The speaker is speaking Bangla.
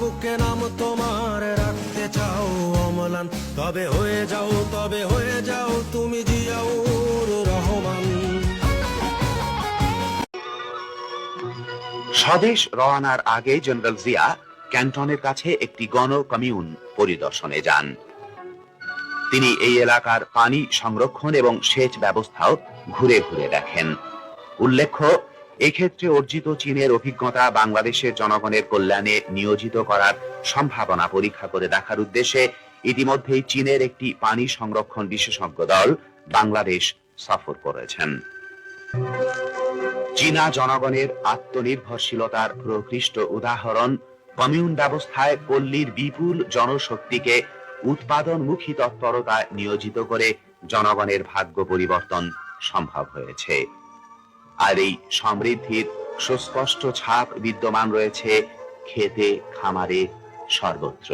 বুকে নাম তোমার রাখতে চাও অম্লান, তবে হয়ে যাও তুমি জিয়াউর রহমান। স্বদেশ রওয়ানার আগে জেনারেল জিয়া ক্যান্টনের কাছে একটি গণ কমিউন পরিদর্শনে যান। তিনি এই এলাকার পানি সংরক্ষণ এবং সেচ ব্যবস্থাও ঘুরে ঘুরে দেখেন। উল্লেখ্য, এক্ষেত্রে অর্জিত চীনের অভিজ্ঞতা বাংলাদেশের জনগণের কল্যাণে নিয়োজিত করার সম্ভাবনা পরীক্ষা করে দেখার উদ্দেশ্যে ইতিমধ্যেই চীনের একটি পানি সংরক্ষণ বিশেষজ্ঞ দল বাংলাদেশ সফর করেছেন। চীনা জনগণের আত্মনির্ভরশীলতার প্রকৃষ্ট উদাহরণ কমিউন ব্যবস্থায় পল্লীর বিপুল জনশক্তিকে উৎপাদনমুখী তৎপরতায় নিয়োজিত করে জনগণের ভাগ্য পরিবর্তন সম্ভব হয়েছে। আর এই সমৃদ্ধির সুস্পষ্ট ছাপ বিদ্যমান রয়েছে খেতে, খামারে, সর্বত্র।